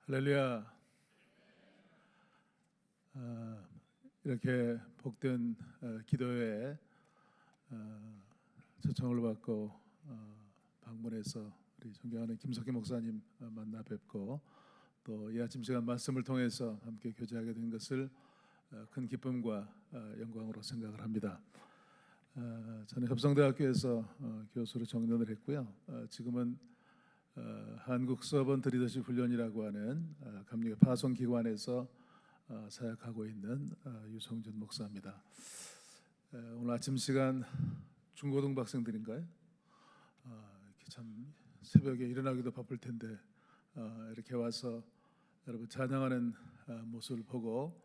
할렐루야. 이렇게 복된 기도회에 초청을 받고 방문해서 우리 존경하는 김석희 목사님 만나 뵙고 또 이 아침 시간 말씀을 통해서 함께 교제하게 된 것을 큰 기쁨과 영광으로 생각을 합니다. 저는 협성대학교에서 교수로 정년을 했고요. 지금은 한국 서번트 리더십 훈련이라고 하는 감리교 파송기관에서 사역하고 있는 유성준 목사입니다. 오늘 아침 시간 중고등학생들인가요? 이렇게 참 새벽에 일어나기도 바쁠 텐데 이렇게 와서 여러분 찬양하는 모습을 보고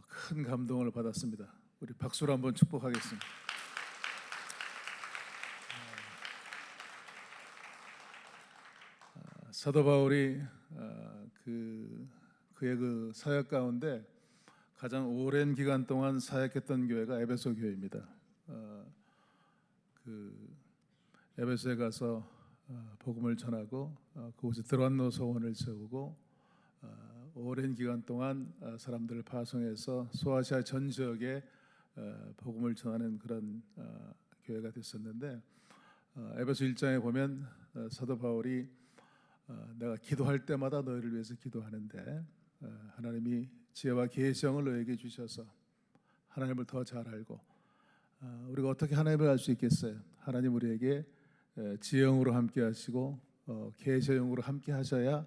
큰 감동을 받았습니다. 우리 박수로 한번 축복하겠습니다. 사도 바울이 그의 그 사역 가운데 가장 오랜 기간 동안 사역했던 교회가 에베소 교회입니다. 에베소에 가서 복음을 전하고 그곳에 드란노 소원을 세우고 오랜 기간 동안 사람들을 파송해서 소아시아 전 지역에 복음을 전하는 그런 교회가 됐었는데 에베소 1장에 보면 사도 바울이 내가 기도할 때마다 너희를 위해서 기도하는데 하나님이 지혜와 계시형을 너에게 주셔서 하나님을 더 잘 알고 우리가 어떻게 하나님을 알 수 있겠어요? 하나님 우리에게 지혜형으로 함께 하시고 계시형으로 함께 하셔야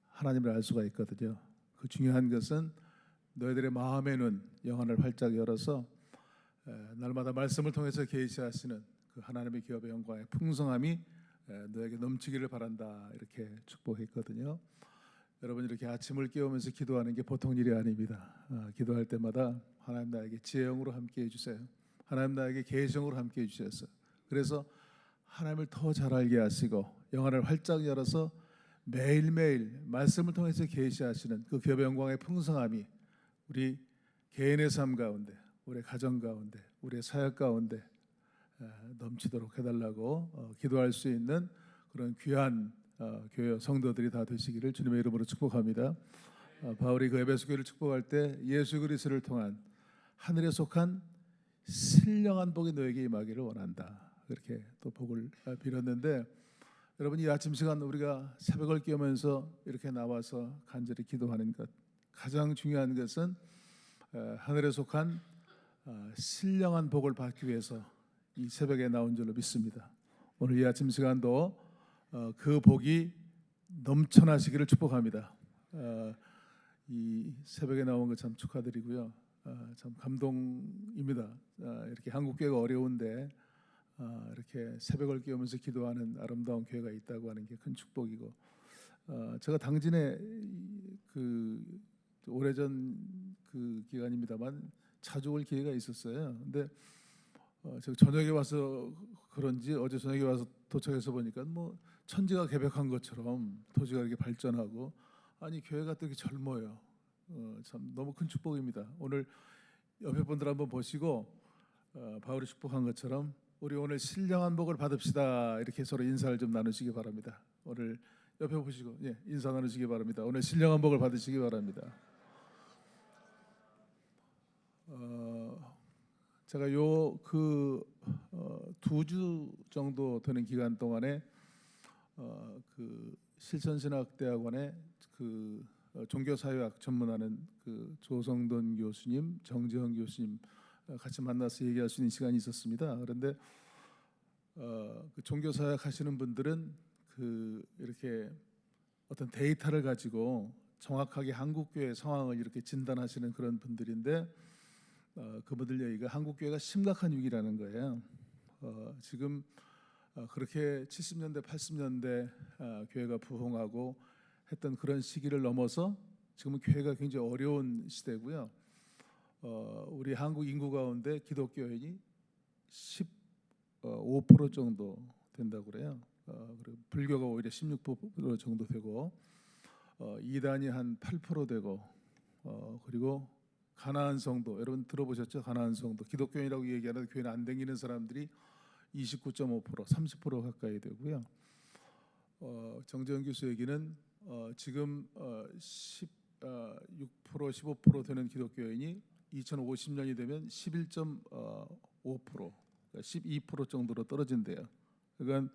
하나님을 알 수가 있거든요. 그 중요한 것은 너희들의 마음의 눈, 영혼을 활짝 열어서 날마다 말씀을 통해서 계시하시는 그 하나님의 기업의 영광의 풍성함이 너에게 넘치기를 바란다 이렇게 축복했거든요. 여러분 이렇게 아침을 깨우면서 기도하는 게 보통 일이 아닙니다. 기도할 때마다 하나님 나에게 지혜형으로 함께해 주세요. 하나님 나에게 계시형으로 함께해 주셔서 그래서 하나님을 더 잘 알게 하시고 영혼을 활짝 열어서 매일매일 말씀을 통해서 계시하시는 그 기업의 영광의 풍성함이 우리 개인의 삶 가운데, 우리 가정 가운데, 우리의 사역 가운데 넘치도록 해달라고 기도할 수 있는 그런 귀한 교회 성도들이 다 되시기를 주님의 이름으로 축복합니다. 바울이 그 에베소 교회를 축복할 때 예수 그리스도를 통한 하늘에 속한 신령한 복이 너에게 임하기를 원한다. 그렇게 또 복을 빌었는데 여러분 이 아침 시간 우리가 새벽을 깨우면서 이렇게 나와서 간절히 기도하는 것 가장 중요한 것은 하늘에 속한 신령한 복을 받기 위해서 이 새벽에 나온 줄로 믿습니다. 오늘 이 아침 시간도 그 복이 넘쳐나시기를 축복합니다. 이 새벽에 나온 것 참 축하드리고요. 참 감동입니다. 이렇게 한국교회가 어려운데 이렇게 새벽을 깨우면서 기도하는 아름다운 교회가 있다고 하는 게 큰 축복이고 제가 당진에 그 오래전 그 기간입니다만 자주 올 기회가 있었어요. 근데 제가 저녁에 와서 그런지 어제 저녁에 와서 도착해서 보니까 뭐 천지가 개벽한 것처럼 도시가 이렇게 발전하고 아니 교회가 또 이렇게 젊어요. 참 너무 큰 축복입니다. 오늘 옆에 분들 한번 보시고 바울이 축복한 것처럼 우리 오늘 신령한 복을 받읍시다. 이렇게 서로 인사를 좀 나누시기 바랍니다. 오늘 옆에 보시고 인사 나누시기 바랍니다. 오늘 신령한 복을 받으시기 바랍니다. 제가 요 2주 정도 되는 기간 동안에 그 실천신학대학원에 그 종교사회학 전문하는 그 조성돈 교수님, 정재형 교수님 같이 만나서 얘기할 수 있는 시간이 있었습니다. 그런데 그 종교사회학 하시는 분들은 그 이렇게 어떤 데이터를 가지고 정확하게 한국교회 상황을 이렇게 진단하시는 그런 분들인데 그분들 얘기가 한국교회가 심각한 위기라는 거예요. 지금 그렇게 70년대, 80년대 교회가 부흥하고 했던 그런 시기를 넘어서 지금은 교회가 굉장히 어려운 시대고요. 우리 한국 인구 가운데 기독교인이 15% 정도 된다고 그래요. 그리고 불교가 오히려 16% 정도 되고 이단이 한 8% 되고 그리고 가나안 성도 여러분 들어보셨죠? 가나안 성도 기독교인이라고 얘기하는데 교회는 안 다니는 사람들이 29.5% 30% 가까이 되고요. 정재영 교수 얘기는 지금 16% 15% 되는 기독교인이 2050년이 되면 11.5%, 그러니까 12% 정도로 떨어진대요. 그러니까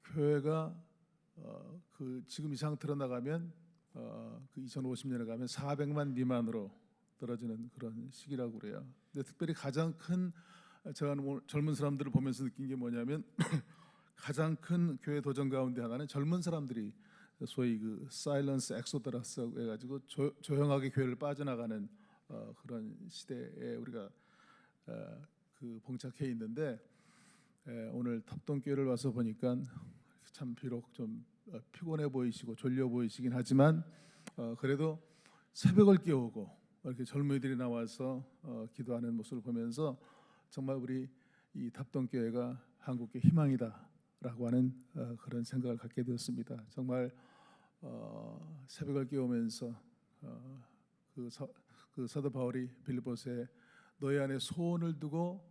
교회가 그 지금 이 상태로 나가면 그 2050년에 가면 400만 미만으로 떨어지는 그런 시기라고 그래요. 근데 특별히 가장 큰 제가 젊은 사람들을 보면서 느낀 게 뭐냐면 가장 큰 교회 도전 가운데 하나는 젊은 사람들이 소위 그 사일런스 엑소더라스 해가지고 조용하게 교회를 빠져나가는 그런 시대에 우리가 그 봉착해 있는데 오늘 탑동교회를 와서 보니까 참 비록 좀 피곤해 보이시고 졸려 보이시긴 하지만 그래도 새벽을 깨우고 이렇게 젊은이들이 나와서 기도하는 모습을 보면서 정말 우리 이 탑동교회가 한국의 희망이다라고 하는 그런 생각을 갖게 되었습니다. 정말 새벽을 깨우면서 그 사도 바울이 빌립보서에 너희 안에 소원을 두고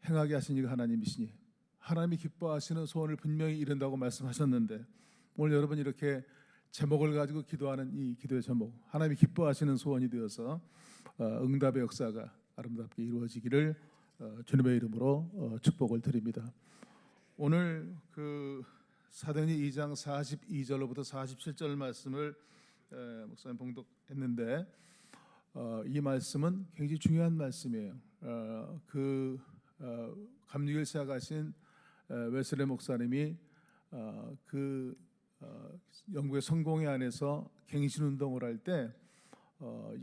행하게 하신 이가 하나님이시니 하나님이 기뻐하시는 소원을 분명히 이룬다고 말씀하셨는데 오늘 여러분 이렇게 제목을 가지고 기도하는 이 기도의 제목 하나님이 기뻐하시는 소원이 되어서 응답의 역사가 아름답게 이루어지기를 주님의 이름으로 축복을 드립니다. 오늘 그 사도행전 2장 42절로부터 47절 말씀을 목사님 봉독했는데 이 말씀은 굉장히 중요한 말씀이에요. 감리교를 시작하신 웨슬리 목사님이 그 영국의 성공회 안에서 갱신 운동을 할 때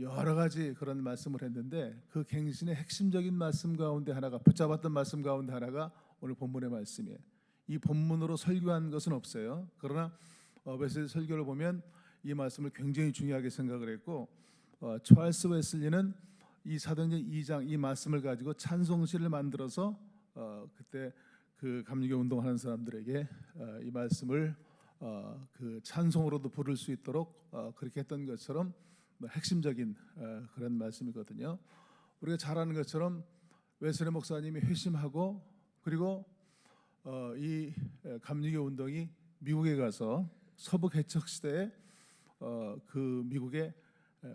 여러 가지 그런 말씀을 했는데 그 갱신의 핵심적인 말씀 가운데 하나가 붙잡았던 말씀 가운데 하나가 오늘 본문의 말씀이에요. 이 본문으로 설교한 것은 없어요. 그러나 웨슬리 설교를 보면 이 말씀을 굉장히 중요하게 생각을 했고 찰스 웨슬리는 이 사도행전 2장 이 말씀을 가지고 찬송시를 만들어서 그때 그 감리교 운동하는 사람들에게 이 말씀을 그 찬송으로도 부를 수 있도록 그렇게 했던 것처럼 핵심적인 그런 말씀이거든요. 우리가 잘 아는 것처럼 웨슬리 목사님이 회심하고 그리고 이 감리교 운동이 미국에 가서 서부 개척 시대에 그 미국의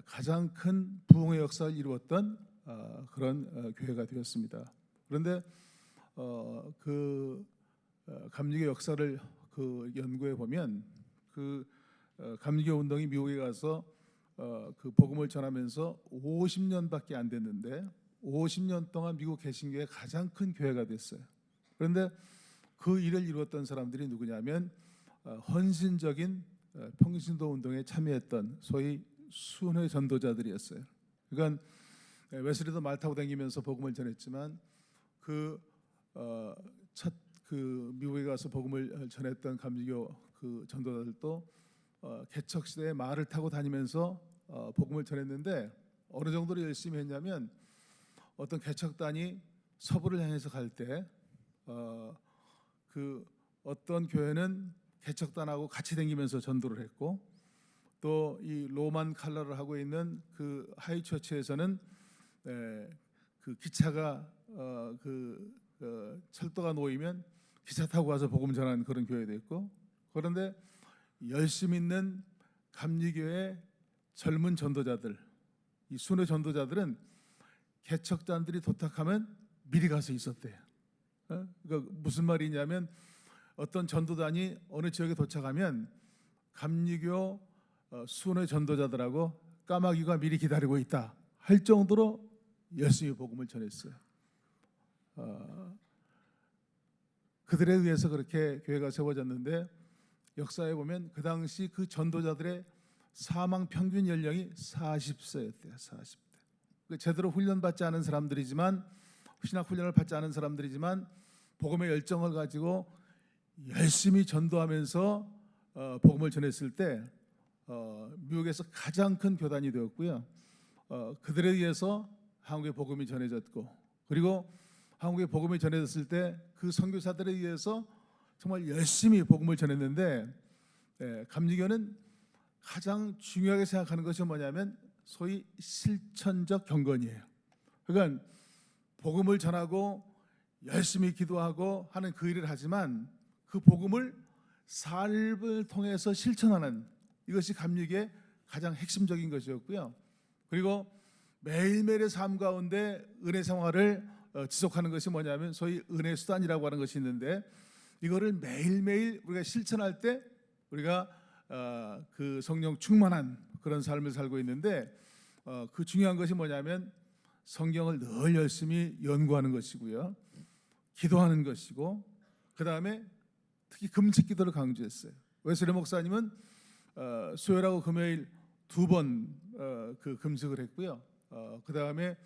가장 큰 부흥의 역사를 이루었던 그런 교회가 되었습니다. 그런데 그 감리교 역사를 그 연구해 보면 그 감리교 운동이 미국에 가서 그 복음을 전하면서 50년밖에 안 됐는데 50년 동안 미국 개신교의 가장 큰 교회가 됐어요. 그런데 그 일을 이루었던 사람들이 누구냐면 헌신적인 평신도 운동에 참여했던 소위 순회 전도자들이었어요. 그러니까 웨슬리도 말 타고 다니면서 복음을 전했지만 첫 미국에 가서 복음을 전했던 감리교 그 전도자들도 개척 시대에 말을 타고 다니면서 복음을 전했는데 어느 정도로 열심히 했냐면 어떤 개척단이 서부를 향해서 갈 때 그 어떤 교회는 개척단하고 같이 다니면서 전도를 했고 또 이 로만 칼라를 하고 있는 그 하이처치에서는 그 기차가 철도가 놓이면 기차 타고 와서 복음 전하는 그런 교회도 있고 그런데 열심 있는 감리교의 젊은 전도자들 이 순회 전도자들은 개척단들이 도착하면 미리 가서 있었대요. 그러니까 무슨 말이냐면 어떤 전도단이 어느 지역에 도착하면 감리교 순회 전도자들하고 까마귀가 미리 기다리고 있다 할 정도로 열심히 복음을 전했어요. 그들에 의해서 그렇게 교회가 세워졌는데 역사에 보면 그 당시 그 전도자들의 사망 평균 연령이 40세였대요. 40대. 제대로 훈련받지 않은 사람들이지만 신학 훈련을 받지 않은 사람들이지만 복음의 열정을 가지고 열심히 전도하면서 복음을 전했을 때 미국에서 가장 큰 교단이 되었고요. 그들에 의해서 한국의 복음이 전해졌고 그리고 한국의 복음이 전해졌을 때 그 선교사들에 의해서 정말 열심히 복음을 전했는데 감리교는 가장 중요하게 생각하는 것이 뭐냐면 소위 실천적 경건이에요. 그러니까 복음을 전하고 열심히 기도하고 하는 그 일을 하지만 그 복음을 삶을 통해서 실천하는 이것이 감리교의 가장 핵심적인 것이었고요. 그리고 매일매일의 삶 가운데 은혜 생활을 지속하는 것이 뭐냐면 소위 은혜 수단이라고 하는 것이 있는데, 이거를 매일매일 우리가 실천할 때 우리가 그 성령 충만한 그런 삶을 살고 있는데, 그 중요한 것이 뭐냐면 성경을 늘 열심히 연구하는 것이고요, 기도하는 것이고, 그 다음에 특히 금식 기도를 강조했어요. 웨슬리 목사님은 수요일하고 금요일 2번 그 금식을 했고요. 그 다음에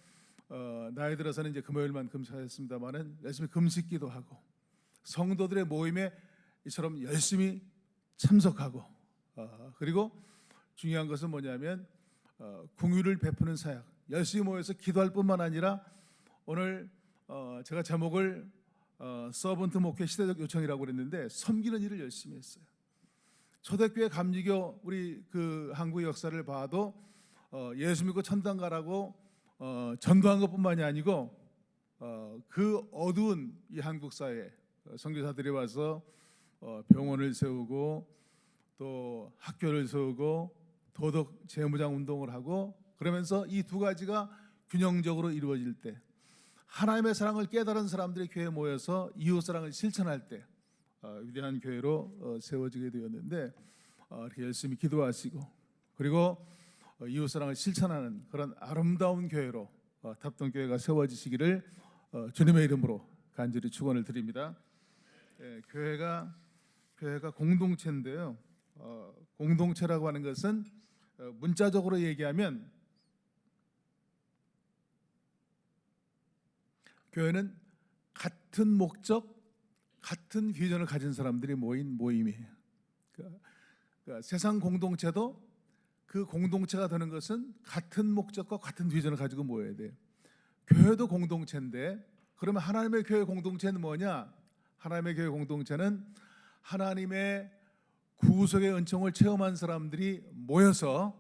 나이 들어서는 이제 금요일만 금식하였습니다만은 열심히 금식 기도하고 성도들의 모임에 이처럼 열심히 참석하고, 그리고 중요한 것은 뭐냐면 궁유를 베푸는 사역, 열심히 모여서 기도할 뿐만 아니라 오늘 제가 제목을 서번트 목회 시대적 요청이라고 그랬는데 섬기는 일을 열심히 했어요. 초대교회 감리교 우리 그 한국의 역사를 봐도 예수 믿고 천당 가라고 전도한 것뿐만이 아니고 그 어두운 이 한국 사회에 선교사들이 와서 병원을 세우고 또 학교를 세우고 도덕 재무장 운동을 하고, 그러면서 이 두 가지가 균형적으로 이루어질 때 하나님의 사랑을 깨달은 사람들이 교회에 모여서 이웃 사랑을 실천할 때 위대한 교회로 세워지게 되었는데, 이렇게 열심히 기도하시고 그리고 이웃 사랑을 실천하는 그런 아름다운 교회로 탑동교회가 세워지시기를 주님의 이름으로 간절히 축원을 드립니다. 교회가 공동체인데요. 공동체라고 하는 것은 문자적으로 얘기하면 교회는 같은 목적, 같은 비전을 가진 사람들이 모인 모임이에요. 그러니까 세상 공동체도 그 공동체가 되는 것은 같은 목적과 같은 비전을 가지고 모여야 돼요. 교회도 공동체인데, 그러면 하나님의 교회 공동체는 뭐냐? 하나님의 교회 공동체는 하나님의 구속의 은총을 체험한 사람들이 모여서,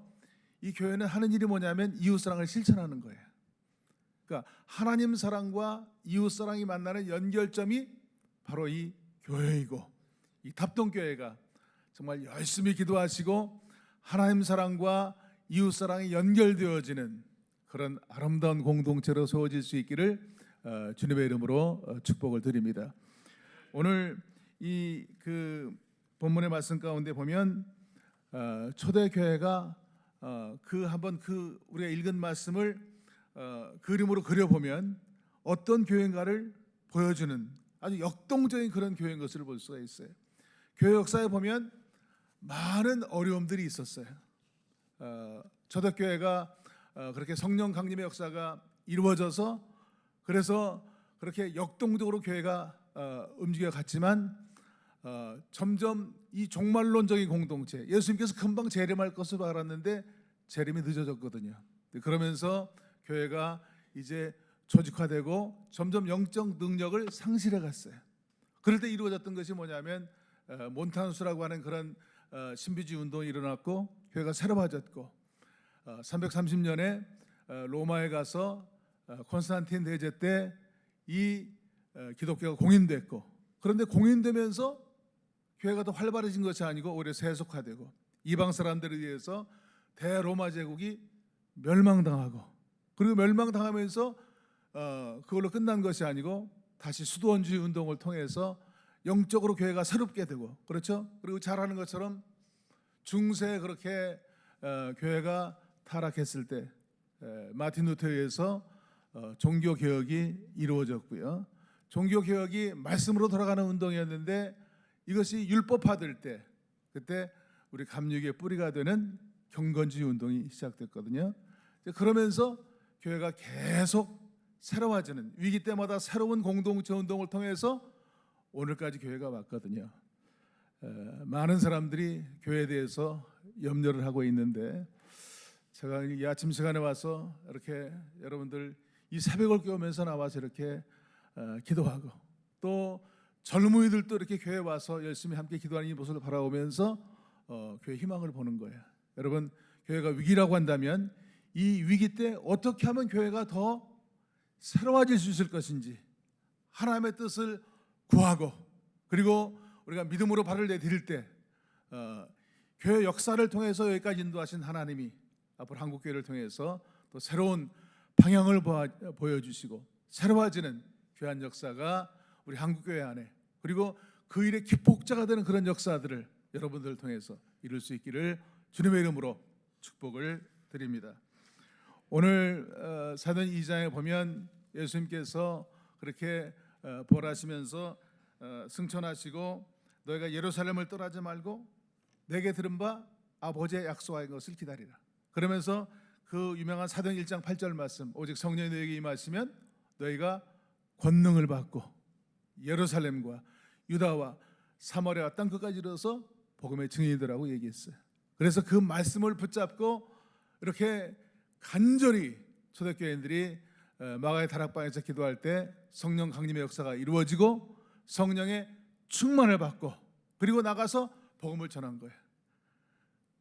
이 교회는 하는 일이 뭐냐면 이웃사랑을 실천하는 거예요. 그러니까 하나님 사랑과 이웃 사랑이 만나는 연결점이 바로 이 교회이고, 이 탑동교회가 정말 열심히 기도하시고 하나님 사랑과 이웃 사랑이 연결되어지는 그런 아름다운 공동체로 세워질 수 있기를 주님의 이름으로 축복을 드립니다. 오늘 이 그 본문의 말씀 가운데 보면 초대교회가 한번 우리가 읽은 말씀을 그림으로 그려보면 어떤 교회인가를 보여주는 아주 역동적인 그런 교회인 것을 볼 수가 있어요. 교회 역사에 보면 많은 어려움들이 있었어요. 초대교회가 그렇게 성령 강림의 역사가 이루어져서, 그래서 그렇게 역동적으로 교회가 움직여 갔지만 점점 이 종말론적인 공동체, 예수님께서 금방 재림할 것을 알았는데 재림이 늦어졌거든요. 그러면서 교회가 이제 조직화되고 점점 영적 능력을 상실해 갔어요. 그럴 때 이루어졌던 것이 뭐냐면 몬탄수라고 하는 그런 신비주의 운동이 일어났고 교회가 새로워졌고, 330년에 로마에 가서 콘스탄틴 대제 때 이 기독교가 공인됐고, 그런데 공인되면서 교회가 더 활발해진 것이 아니고 오히려 세속화되고 이방 사람들에 의해서 대로마 제국이 멸망당하고, 그리고 멸망당하면서 그걸로 끝난 것이 아니고 다시 수도원주의 운동을 통해서 영적으로 교회가 새롭게 되고, 그렇죠? 그리고 잘 아는 것처럼 중세에 그렇게 교회가 타락했을 때 마틴 루터에 의해서 종교 개혁이 이루어졌고요. 종교 개혁이 말씀으로 돌아가는 운동이었는데 이것이 율법화될 때, 그때 우리 감리교의 뿌리가 되는 경건주의 운동이 시작됐거든요. 그러면서 교회가 계속 새로워지는, 위기 때마다 새로운 공동체 운동을 통해서 오늘까지 교회가 왔거든요. 많은 사람들이 교회에 대해서 염려를 하고 있는데, 제가 이 아침 시간에 와서 이렇게 여러분들 이 새벽을 깨우면서 나와서 이렇게 기도하고, 또 젊은이들도 이렇게 교회에 와서 열심히 함께 기도하는 이 모습을 바라보면서 교회 희망을 보는 거예요. 여러분, 교회가 위기라고 한다면 이 위기 때 어떻게 하면 교회가 더 새로워질 수 있을 것인지 하나님의 뜻을 구하고, 그리고 우리가 믿음으로 발을 내디딜 때 교회 역사를 통해서 여기까지 인도하신 하나님이 앞으로 한국교회를 통해서 또 새로운 방향을 보여주시고 새로워지는 귀한 역사가 우리 한국교회 안에, 그리고 그 일의 기폭자가 되는 그런 역사들을 여러분들을 통해서 이룰 수 있기를 주님의 이름으로 축복을 드립니다. 오늘 사도행 2장에 보면 예수님께서 그렇게 벌하시면서 승천하시고 너희가 예루살렘을 떠나지 말고 내게 들은 바 아버지의 약속한 것을 기다리라. 그러면서 그 유명한 사도행 1장 8절 말씀, 오직 성령이 너희에게 임하시면 너희가 권능을 받고 예루살렘과 유다와 사마리아 땅 끝까지 이르러서 복음의 증인이더라고 얘기했어요. 그래서 그 말씀을 붙잡고 이렇게 간절히 초대교인들이 마가의 다락방에서 기도할 때 성령 강림의 역사가 이루어지고 성령의 충만을 받고 그리고 나가서 복음을 전한 거예요.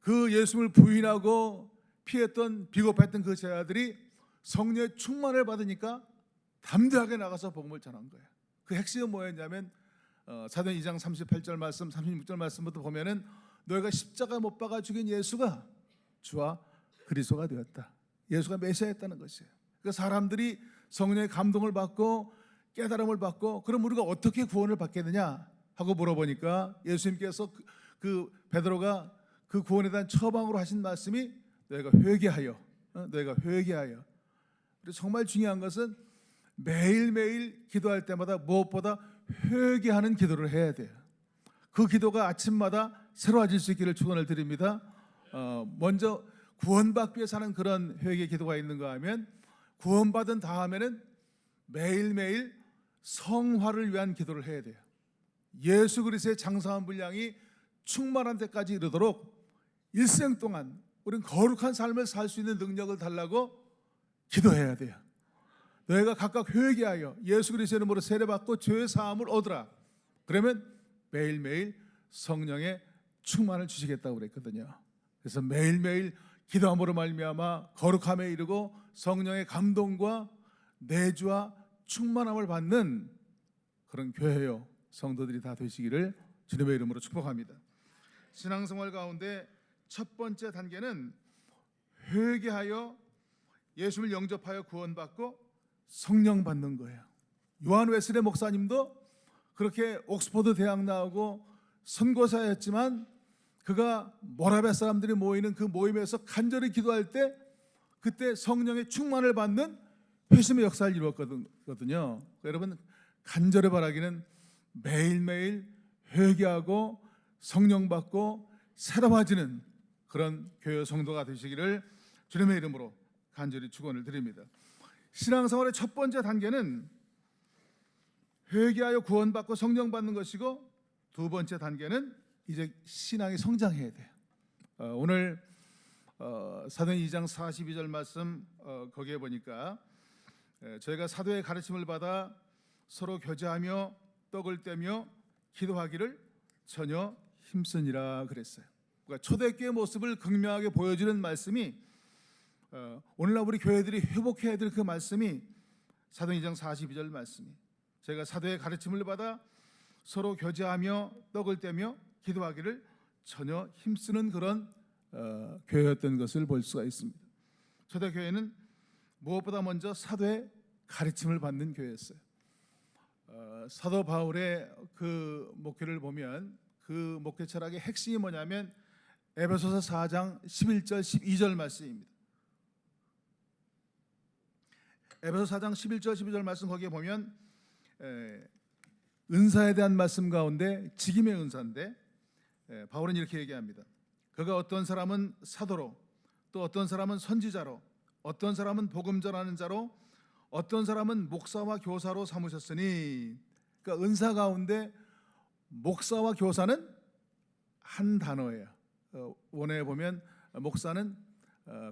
그 예수님을 부인하고 피했던 비겁했던 그 제자들이 성령의 충만을 받으니까 담대하게 나가서 복음을 전한 거예요. 그 핵심은 뭐였냐면 사도행 2장 38절 말씀 36절 말씀부터 보면은 너희가 십자가 못 박아 죽인 예수가 주와 그리스도가 되었다. 예수가 메시아였다는 것이에요. 그러니까 사람들이 성령의 감동을 받고 깨달음을 받고 그럼 우리가 어떻게 구원을 받겠느냐 하고 물어보니까 예수님께서 그 베드로가 그 구원에 대한 처방으로 하신 말씀이 너희가 회개하여. 그리고 정말 중요한 것은 매일매일 기도할 때마다 무엇보다 회개하는 기도를 해야 돼요. 그 기도가 아침마다 새로워질 수 있기를 축원을 드립니다. 먼저 구원받기 위해서 하는 그런 회개 기도가 있는가 하면 구원받은 다음에는 매일매일 성화를 위한 기도를 해야 돼요. 예수 그리스도의 장성한 분량이 충만한 데까지 이르도록 일생 동안 우리는 거룩한 삶을 살 수 있는 능력을 달라고 기도해야 돼요. 너희가 각각 회개하여 예수 그리스도의 이름으로 세례받고 죄의 사함을 얻으라. 그러면 매일매일 성령의 충만을 주시겠다고 그랬거든요. 그래서 매일매일 기도함으로 말미암아 거룩함에 이르고 성령의 감동과 내주와 충만함을 받는 그런 교회요 성도들이 다 되시기를 주님의 이름으로 축복합니다. 신앙생활 가운데 첫 번째 단계는 회개하여 예수를 영접하여 구원받고 성령 받는 거예요. 요한 웨슬레 목사님도 그렇게 옥스퍼드 대학 나오고 선교사였지만 그가 모라베 사람들이 모이는 그 모임에서 간절히 기도할 때 그때 성령의 충만을 받는 회심의 역사를 이루었거든요. 여러분 간절히 바라기는 매일매일 회개하고 성령 받고 새로워지는 그런 교회 성도가 되시기를 주님의 이름으로 간절히 축원을 드립니다. 신앙생활의 첫 번째 단계는 회개하여 구원받고 성령 받는 것이고 두 번째 단계는 이제 신앙이 성장해야 돼요. 오늘 사도행 2장 42절 말씀 거기에 보니까 저희가 사도의 가르침을 받아 서로 교제하며 떡을 떼며 기도하기를 전혀 힘쓰니라 그랬어요. 그러니까 초대교회의 모습을 극명하게 보여주는 말씀이 오늘날 우리 교회들이 회복해야 될 그 말씀이 사도행 2장 42절 말씀이 저희가 사도의 가르침을 받아 서로 교제하며 떡을 떼며 기도하기를 전혀 힘쓰는 그런 교회였던 것을 볼 수가 있습니다. 초대교회는 무엇보다 먼저 사도의 가르침을 받는 교회였어요. 사도 바울의 그 목회를 보면 그 목회 철학의 핵심이 뭐냐면 에베소서 4장 11절 12절 말씀입니다. 에베소 4장 11절 12절 말씀 거기에 보면 은사에 대한 말씀 가운데 직임의 은사인데 바울은 이렇게 얘기합니다. 그가 어떤 사람은 사도로 또 어떤 사람은 선지자로 어떤 사람은 복음 전하는 자로 어떤 사람은 목사와 교사로 삼으셨으니 그러니까 은사 가운데 목사와 교사는 한 단어예요. 원어에 보면 목사는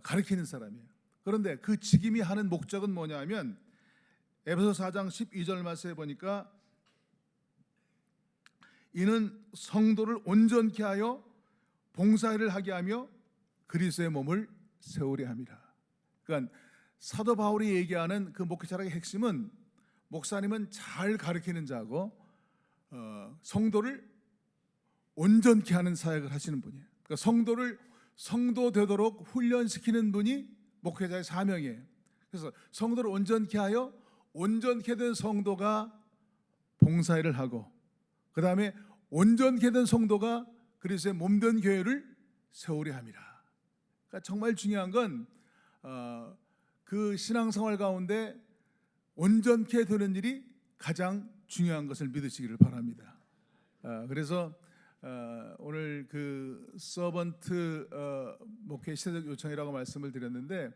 가르치는 사람이에요. 그런데 그 직임이 하는 목적은 뭐냐면 에베소 4장 12절 말씀에 보니까 이는 성도를 온전케 하여 봉사일을 하게 하며 그리스도의 몸을 세우려 함이라. 그러니까 사도 바울이 얘기하는 그 목회 철학의 핵심은 목사님은 잘 가르치는 자고 성도를 온전케 하는 사역을 하시는 분이에요. 그러니까 성도를 성도 되도록 훈련시키는 분이 목회자의 사명이에요. 그래서 성도를 온전케 하여 온전케 된 성도가 봉사일을 하고, 그 다음에 온전케 된 성도가 그리스도의 몸된 교회를 세우려 함이라. 그러니까 정말 중요한 건 그 신앙생활 가운데 온전케 되는 일이 가장 중요한 것을 믿으시기를 바랍니다. 그래서 오늘 그 서번트 목회 시대적 요청이라고 말씀을 드렸는데,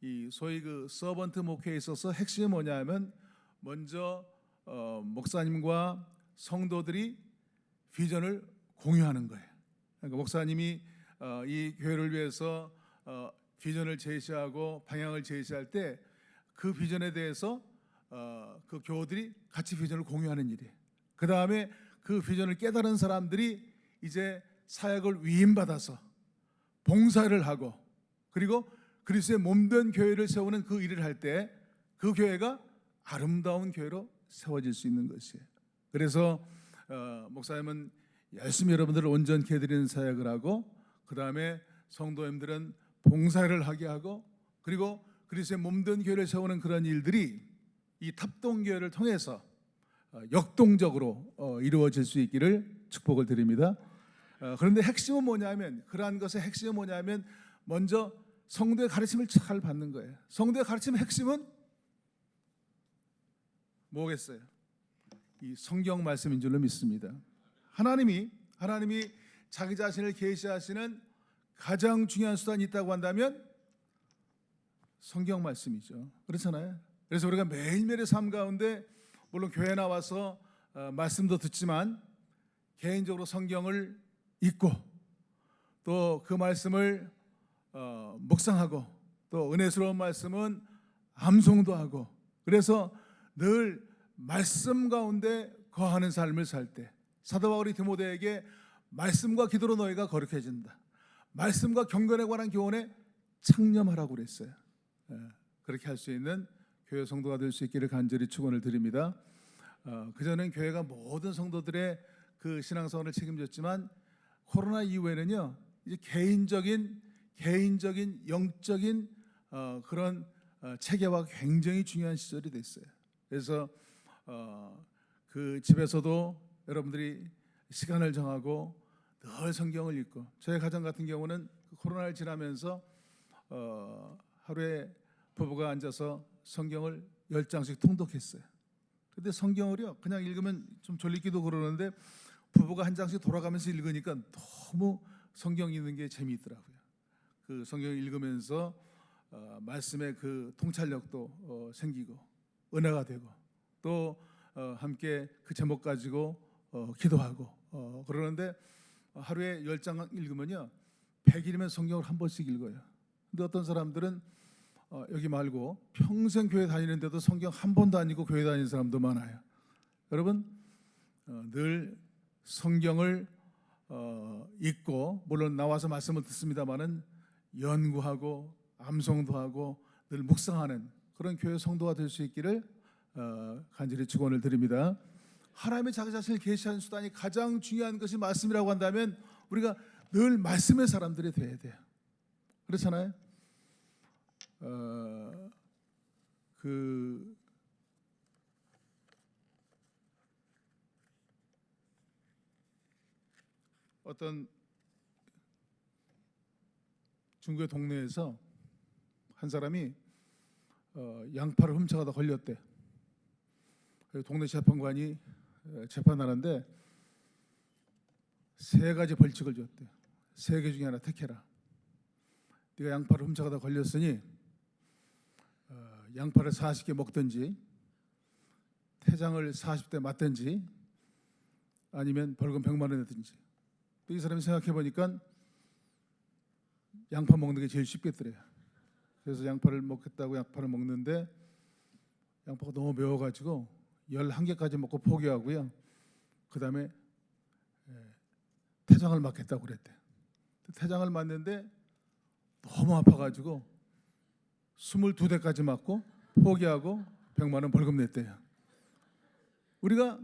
이 소위 그 서번트 목회에 있어서 핵심이 뭐냐면 먼저 목사님과 성도들이 비전을 공유하는 거예요. 그러니까 목사님이 이 교회를 위해서 비전을 제시하고 방향을 제시할 때 그 비전에 대해서 그 교우들이 같이 비전을 공유하는 일이에요. 그 다음에 그 비전을 깨달은 사람들이 이제 사역을 위임받아서 봉사를 하고, 그리고 그리스도의 몸된 교회를 세우는 그 일을 할 때 그 교회가 아름다운 교회로 세워질 수 있는 것이에요. 그래서 목사님은 열심히 여러분들을 온전케 해드리는 사역을 하고, 그 다음에 성도님들은 봉사를 하게 하고, 그리고 그리스도의 몸된 교회를 세우는 그런 일들이 이 탑동교회를 통해서 역동적으로 이루어질 수 있기를 축복을 드립니다. 그런데 핵심은 뭐냐면, 그러한 것의 핵심은 뭐냐면 먼저 성도의 가르침을 잘 받는 거예요. 성도의 가르침의 핵심은 뭐겠어요? 이 성경 말씀인 줄로 믿습니다. 하나님이 자기 자신을 계시하시는 가장 중요한 수단이 있다고 한다면 성경 말씀이죠. 그렇잖아요. 그래서 우리가 매일매일의 삶 가운데 물론 교회 나와서 말씀도 듣지만 개인적으로 성경을 읽고 또 그 말씀을 묵상하고 또 은혜스러운 말씀은 암송도 하고, 그래서 늘 말씀 가운데 거하는 삶을 살 때 사도 바울이 디모데에게 말씀과 기도로 너희가 거룩해진다, 말씀과 경건에 관한 교훈에 창념하라고 그랬어요. 그렇게 할 수 있는 교회 성도가 될 수 있기를 간절히 축원을 드립니다. 그전엔 교회가 모든 성도들의 그 신앙생활을 책임졌지만 코로나 이후에는요, 이제 개인적인 영적인 그런 체계화가 굉장히 중요한 시절이 됐어요. 그래서 그 집에서도 여러분들이 시간을 정하고 늘 성경을 읽고, 저희 가정 같은 경우는 코로나를 지나면서 하루에 부부가 앉아서 성경을 10장씩 통독했어요. 근데 성경을요 그냥 읽으면 좀 졸리기도 그러는데 부부가 한 장씩 돌아가면서 읽으니까 너무 성경 읽는 게 재미있더라고요. 그 성경을 읽으면서 말씀의 그 통찰력도 생기고 은혜가 되고, 또 함께 그 제목 가지고 기도하고 그러는데 하루에 10장 읽으면요 100일이면 성경을 한 번씩 읽어요. 근데 어떤 사람들은 여기 말고 평생 교회 다니는데도 성경 한 번도 안 읽고 교회 다니는 사람도 많아요. 여러분 늘 성경을 읽고, 물론 나와서 말씀을 듣습니다마는 연구하고 암송도 하고 늘 묵상하는 그런 교회 성도가 될 수 있기를 간절히 축원을 드립니다. 하나님의 자기 자신을 계시하는 수단이 가장 중요한 것이 말씀이라고 한다면 우리가 늘 말씀의 사람들이 돼야 돼요. 그렇잖아요. 그 어떤 중국의 동네에서 한 사람이 양파를 훔쳐가다 걸렸대. 동네 재판관이 재판하는데 3가지 벌칙을 줬대. 3개 중에 하나 택해라. 네가 양파를 훔쳐가다 걸렸으니 양파를 40개 먹든지 태장을 40대 맞든지 아니면 벌금 100만 원 내든지. 이 사람이 생각해 보니까 양파 먹는 게 제일 쉽겠더래요. 그래서 양파를 먹겠다고 양파를 먹는데 양파가 너무 매워가지고 11개까지 먹고 포기하고요. 그 다음에 태장을 맞겠다고 그랬대. 태장을 맞는데 너무 아파가지고 22대까지 맞고 포기하고 100만 원 벌금 냈대요. 우리가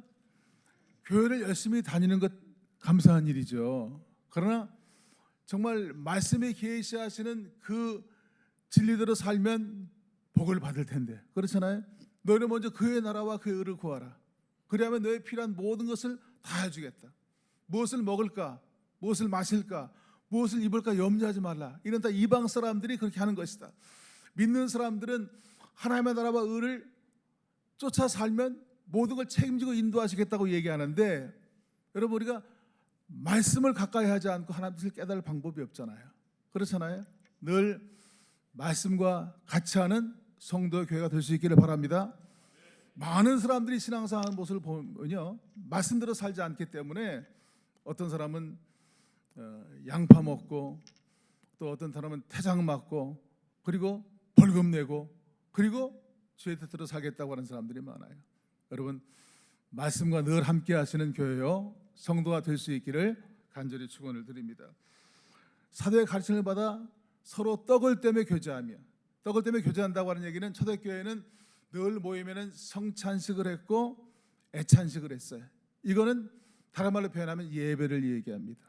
교회를 열심히 다니는 것 감사한 일이죠. 그러나 정말 말씀에 계시하시는 그 진리대로 살면 복을 받을 텐데, 그렇잖아요. 너희는 먼저 그의 나라와 그의 의를 구하라. 그리하면 너희 필요한 모든 것을 다 해주겠다. 무엇을 먹을까, 무엇을 마실까, 무엇을 입을까 염려하지 말라. 이런 다 이방 사람들이 그렇게 하는 것이다. 믿는 사람들은 하나님의 나라와 의를 쫓아 살면 모든 걸 책임지고 인도하시겠다고 얘기하는데, 여러분, 우리가 말씀을 가까이 하지 않고 하나님 뜻을 깨달을 방법이 없잖아요. 그렇잖아요. 늘 말씀과 같이 하는 성도의 교회가 될 수 있기를 바랍니다. 많은 사람들이 신앙생활 하는 모습을 보면요, 말씀대로 살지 않기 때문에 어떤 사람은 양파 먹고, 또 어떤 사람은 태장 맞고, 그리고 벌금 내고, 그리고 주의 뜻대로 살겠다고 하는 사람들이 많아요. 여러분, 말씀과 늘 함께 하시는 교회요, 성도가 될 수 있기를 간절히 축원을 드립니다. 사도의 가르침을 받아 서로 떡을 떼며 교제하며, 떡을 떼며 교제한다고 하는 얘기는 초대교회는 늘 모이면은 성찬식을 했고 애찬식을 했어요. 이거는 다른 말로 표현하면 예배를 얘기합니다.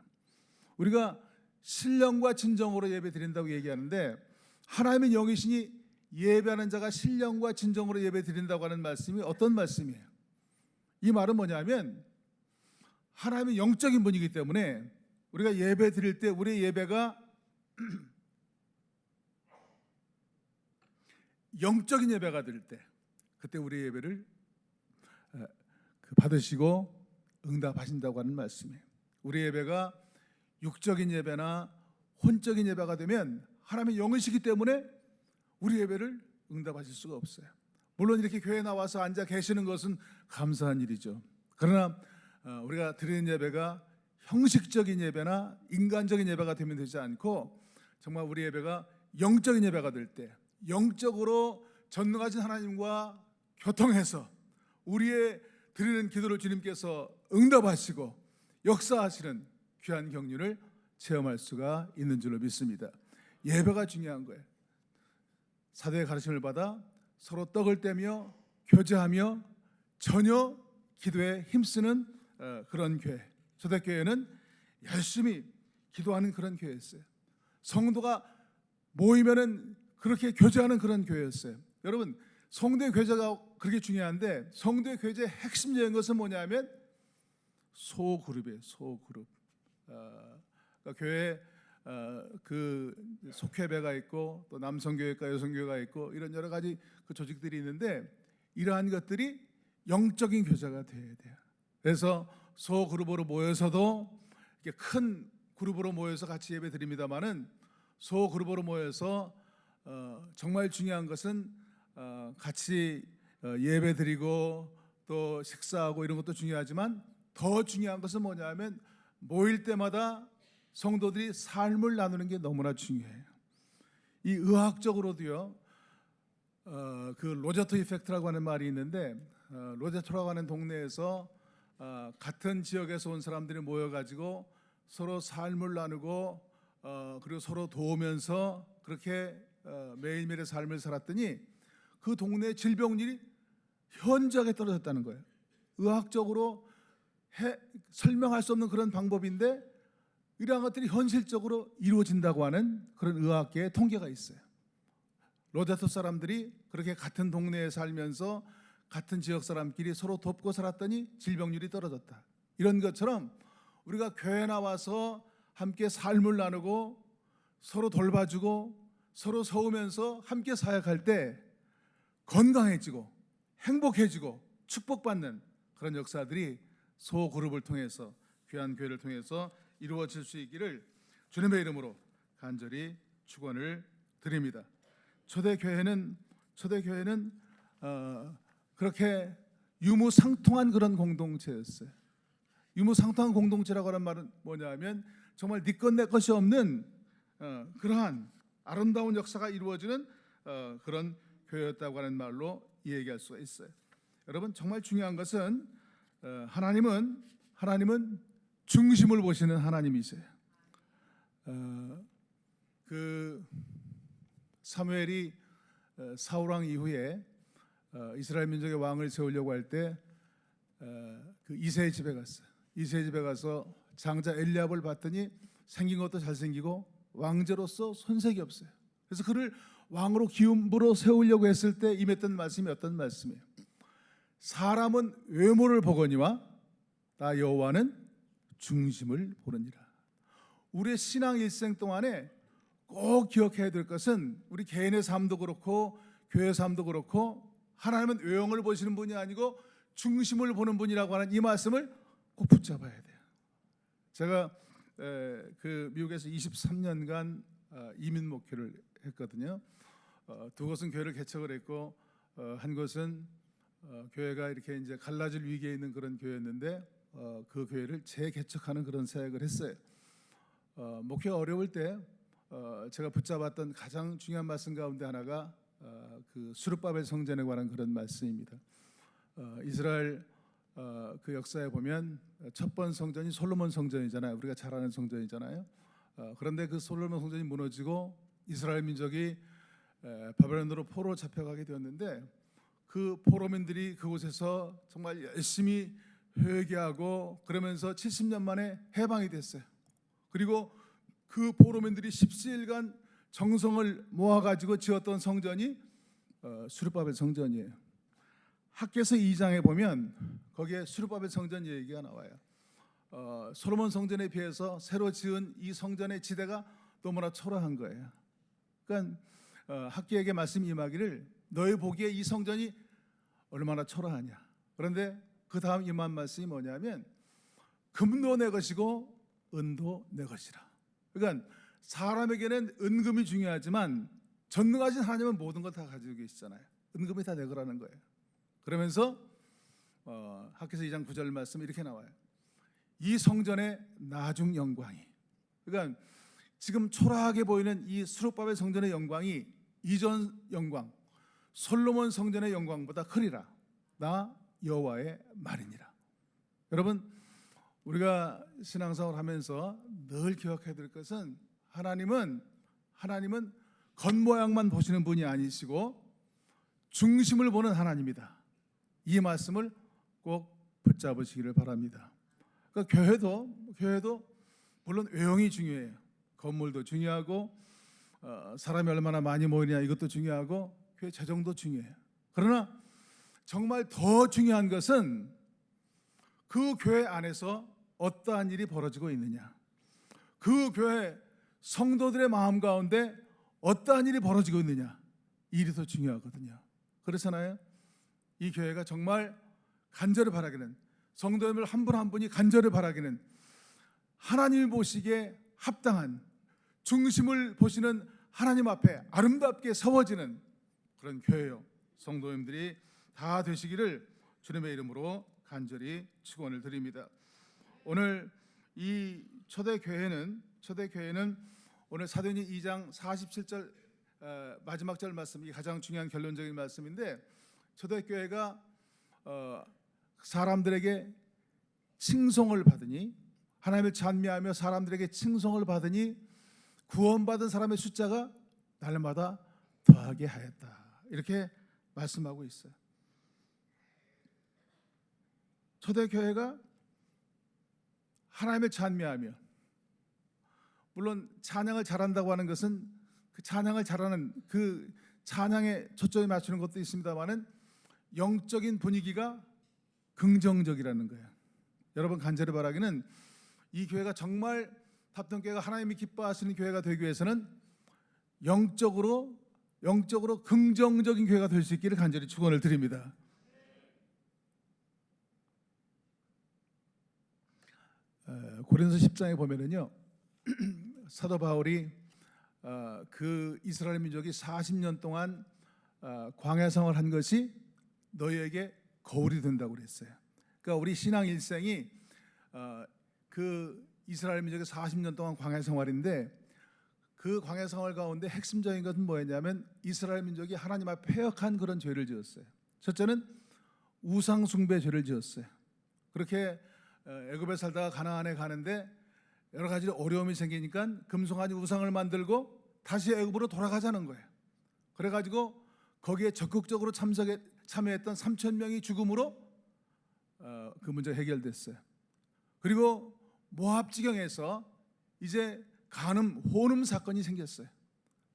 우리가 신령과 진정으로 예배 드린다고 얘기하는데, 하나님의 영이시니 예배하는 자가 신령과 진정으로 예배 드린다고 하는 말씀이 어떤 말씀이에요? 이 말은 뭐냐면, 하나님의 영적인 분이기 때문에 우리가 예배 드릴 때, 우리의 예배가 영적인 예배가 될 때, 그때 우리의 예배를 받으시고 응답하신다고 하는 말씀이에요. 우리의 예배가 육적인 예배나 혼적인 예배가 되면 하나님의 영이시기 때문에 우리 예배를 응답하실 수가 없어요. 물론 이렇게 교회에 나와서 앉아 계시는 것은 감사한 일이죠. 그러나 우리가 드리는 예배가 형식적인 예배나 인간적인 예배가 되면 되지 않고, 정말 우리 예배가 영적인 예배가 될 때, 영적으로 전능하신 하나님과 교통해서 우리의 드리는 기도를 주님께서 응답하시고 역사하시는 귀한 경륜을 체험할 수가 있는 줄로 믿습니다. 예배가 중요한 거예요. 사도의 가르침을 받아 서로 떡을 떼며 교제하며 전혀 기도에 힘쓰는 그런 교회, 초대교회는 열심히 기도하는 그런 교회였어요. 성도가 모이면은 그렇게 교제하는 그런 교회였어요. 여러분, 성도의 교제가 그렇게 중요한데, 성도의 교제의 핵심적인 것은 뭐냐면 소그룹이에요. 소그룹. 그러니까 교회에 그 속회배가 있고, 또 남성교회가 여성교회가 있고, 이런 여러 가지 그 조직들이 있는데, 이러한 것들이 영적인 교제가 돼야 돼요. 그래서 소그룹으로 모여서도, 이렇게 큰 그룹으로 모여서 같이 예배 드립니다만은, 소그룹으로 모여서 정말 중요한 것은 같이 예배 드리고 또 식사하고 이런 것도 중요하지만, 더 중요한 것은 뭐냐면 모일 때마다 성도들이 삶을 나누는 게 너무나 중요해요. 이 의학적으로도요, 그 로제토 이펙트라고 하는 말이 있는데, 로제토라고 하는 동네에서 같은 지역에서 온 사람들이 모여가지고 서로 삶을 나누고 그리고 서로 도우면서 그렇게 매일매일의 삶을 살았더니 그 동네의 질병률이 현저하게 떨어졌다는 거예요. 의학적으로 설명할 수 없는 그런 방법인데, 이러한 것들이 현실적으로 이루어진다고 하는 그런 의학계의 통계가 있어요. 로제토 사람들이 그렇게 같은 동네에 살면서 같은 지역 사람끼리 서로 돕고 살았더니 질병률이 떨어졌다. 이런 것처럼 우리가 교회에 나와서 함께 삶을 나누고 서로 돌봐주고 서로 서우면서 함께 사역할 때 건강해지고 행복해지고 축복받는 그런 역사들이 소그룹을 통해서, 귀한 교회를 통해서 이루어질 수 있기를 주님의 이름으로 간절히 축원을 드립니다. 초대교회는 그렇게 유무상통한 그런 공동체였어요. 유무상통한 공동체라고 하는 말은 뭐냐면, 정말 네 것 내 것이 없는 그러한 아름다운 역사가 이루어지는 그런 교회였다고 하는 말로 얘기할 수가 있어요. 여러분, 정말 중요한 것은 하나님은 중심을 보시는 하나님이세요. 그 사무엘이 사울 왕 이후에 이스라엘 민족의 왕을 세우려고 할 때 그 이새의 집에 갔어요. 이새의 집에 가서 장자 엘리압을 봤더니 생긴 것도 잘생기고 왕제로서 손색이 없어요. 그래서 그를 왕으로 기업으로 세우려고 했을 때 임했던 말씀이 어떤 말씀이에요? 사람은 외모를 보거니와 나 여호와는 중심을 보느니라. 우리의 신앙 일생 동안에 꼭 기억해야 될 것은 우리 개인의 삶도 그렇고 교회 삶도 그렇고 하나님은 외형을 보시는 분이 아니고 중심을 보는 분이라고 하는 이 말씀을 꼭 붙잡아야 돼요. 제가 그 미국에서 23년간 이민 목회를 했거든요. 두 곳은 교회를 개척을 했고 한 곳은 교회가 이렇게 이제 갈라질 위기에 있는 그런 교회였는데 그 교회를 재개척하는 그런 사역을 했어요. 목회가 어려울 때 제가 붙잡았던 가장 중요한 말씀 가운데 하나가 그 수르바벨 성전에 관한 그런 말씀입니다. 이스라엘 그 역사에 보면 첫 번 성전이 솔로몬 성전이잖아요. 우리가 잘 아는 성전이잖아요. 그런데 그 솔로몬 성전이 무너지고 이스라엘 민족이 바벨론으로 포로 잡혀가게 되었는데 그 포로민들이 그곳에서 정말 열심히 회개하고 그러면서 70년 만에 해방이 됐어요. 그리고 그 포로민들이 10시일간 정성을 모아가지고 지었던 성전이 수르바벨 성전이에요. 학개서 2장에 보면 거기에 수르바벨 성전 얘기가 나와요. 솔로몬 성전에 비해서 새로 지은 이 성전의 지대가 너무나 초라한 거예요. 그러니까 학개에게 말씀이 임하기를 너희 보기에 이 성전이 얼마나 초라하냐. 그런데 그 다음 임한 말씀이 뭐냐면 금도 내 것이고 은도 내 것이라. 그러니까 사람에게는 은금이 중요하지만 전능하신 하나님은 모든 걸 다 가지고 계시잖아요. 은금이 다 내 거라는 거예요. 그러면서 학개서 2장 9절 말씀 이렇게 나와요. 이 성전의 나중 영광이, 그러니까 지금 초라하게 보이는 이 수르바벨 성전의 영광이 이전 영광 솔로몬 성전의 영광보다 크리라. 나 여호와의 말이니라. 여러분, 우리가 신앙생활을 하면서 늘 기억해야 될 것은 하나님은 겉모양만 보시는 분이 아니시고 중심을 보는 하나님이다. 이 말씀을 꼭 붙잡으시기를 바랍니다. 그러니까 교회도 물론 외형이 중요해요. 건물도 중요하고 사람이 얼마나 많이 모이냐 이것도 중요하고 교회 재정도 중요해요. 그러나 정말 더 중요한 것은 그 교회 안에서 어떠한 일이 벌어지고 있느냐, 그 교회 성도들의 마음 가운데 어떠한 일이 벌어지고 있느냐, 이 일이 더 중요하거든요. 그렇잖아요. 이 교회가 정말 간절히 바라기는, 성도님들 한 분 한 분이 간절히 바라기는 하나님이 보시기에 합당한 중심을 보시는 하나님 앞에 아름답게 세워지는 그런 교회요, 성도님들이 다 되시기를 주님의 이름으로 간절히 축원을 드립니다. 오늘 이 초대교회는 오늘 사도행전 2장 47절 마지막 절 말씀이 가장 중요한 결론적인 말씀인데, 초대교회가 사람들에게 칭송을 받으니, 하나님을 찬미하며 사람들에게 칭송을 받으니 구원받은 사람의 숫자가 날마다 더하게 하였다. 이렇게 말씀하고 있어요. 초대교회가 하나님을 찬미하며, 물론 찬양을 잘한다고 하는 것은 그 찬양을 잘하는 그 찬양에 초점이 맞추는 것도 있습니다만은 영적인 분위기가 긍정적이라는 거예요. 여러분, 간절히 바라기는 이 교회가 정말 탑동교회가 하나님이 기뻐하시는 교회가 되기 위해서는 영적으로 긍정적인 교회가 될 수 있기를 간절히 축원을 드립니다. 고린도서 10장에 보면은요, 사도 바울이 그 이스라엘 민족이 40년 동안 광야 생활을 한 것이 너희에게 거울이 된다고 그랬어요. 그러니까 우리 신앙 일생이 그 이스라엘 민족의 40년 동안 광야 생활인데, 그 광야 생활 가운데 핵심적인 것은 뭐였냐면 이스라엘 민족이 하나님 앞에 패역한 그런 죄를 지었어요. 첫째는 우상 숭배 죄를 지었어요. 그렇게 애굽에 살다가 가나안에 가는데 여러 가지 어려움이 생기니까 금송아지 우상을 만들고 다시 애굽으로 돌아가자는 거예요. 그래가지고 거기에 적극적으로 참여했던 3,000명이 죽음으로 그 문제가 해결됐어요. 그리고 모압 지경에서 이제 간음 혼음 사건이 생겼어요.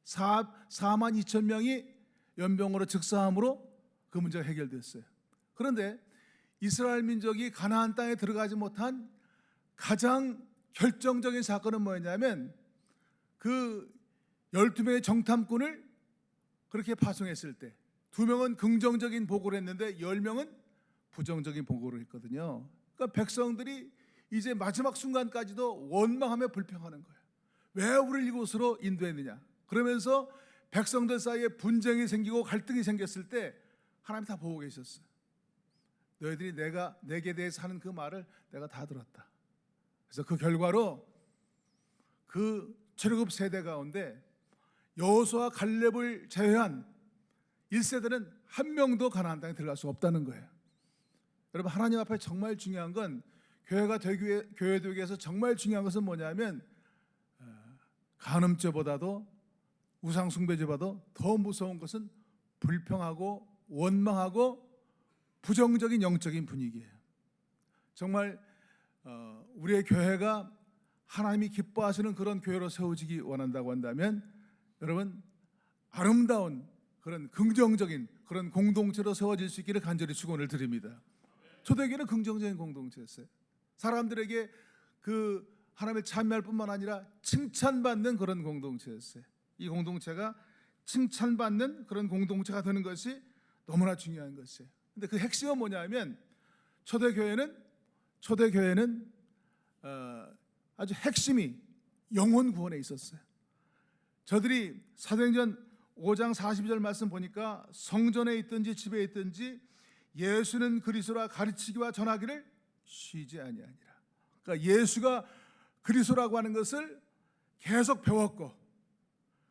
4만 2천 명이 연병으로 즉사함으로 그 문제가 해결됐어요. 그런데 이스라엘 민족이 가나안 땅에 들어가지 못한 가장 결정적인 사건은 뭐였냐면 그 12명의 정탐꾼을 그렇게 파송했을 때 2명은 긍정적인 보고를 했는데 10명은 부정적인 보고를 했거든요. 그러니까 백성들이 이제 마지막 순간까지도 원망하며 불평하는 거예요. 왜 우리를 이곳으로 인도했느냐. 그러면서 백성들 사이에 분쟁이 생기고 갈등이 생겼을 때 하나님이 다 보고 계셨어요. 너희들이 내게 대해서 하는 그 말을 내가 다 들었다. 그래서 그 결과로 그 출애굽 세대 가운데 여호수아 갈렙을 제외한 1세대는 한 명도 가나안 땅에 들어갈 수 없다는 거예요. 여러분, 하나님 앞에 정말 중요한 건 교회 되기 위해서 정말 중요한 것은 뭐냐면 간음죄보다도 우상 숭배죄보다도 더 무서운 것은 불평하고 원망하고 부정적인 영적인 분위기예요. 정말 우리의 교회가 하나님이 기뻐하시는 그런 교회로 세워지기 원한다고 한다면 여러분, 아름다운 그런 긍정적인 그런 공동체로 세워질 수 있기를 간절히 축원을 드립니다. 초대교회는 긍정적인 공동체였어요. 사람들에게 그 하나님을 찬미할 뿐만 아니라 칭찬받는 그런 공동체였어요. 이 공동체가 칭찬받는 그런 공동체가 되는 것이 너무나 중요한 것이에요. 근데 그 핵심은 뭐냐면 초대교회는 아주 핵심이 영혼 구원에 있었어요. 저들이 사도행전 5장 42절 말씀 보니까 성전에 있든지 집에 있든지 예수는 그리스도라 가르치기와 전하기를 쉬지 아니하니라. 그러니까 예수가 그리스도라고 하는 것을 계속 배웠고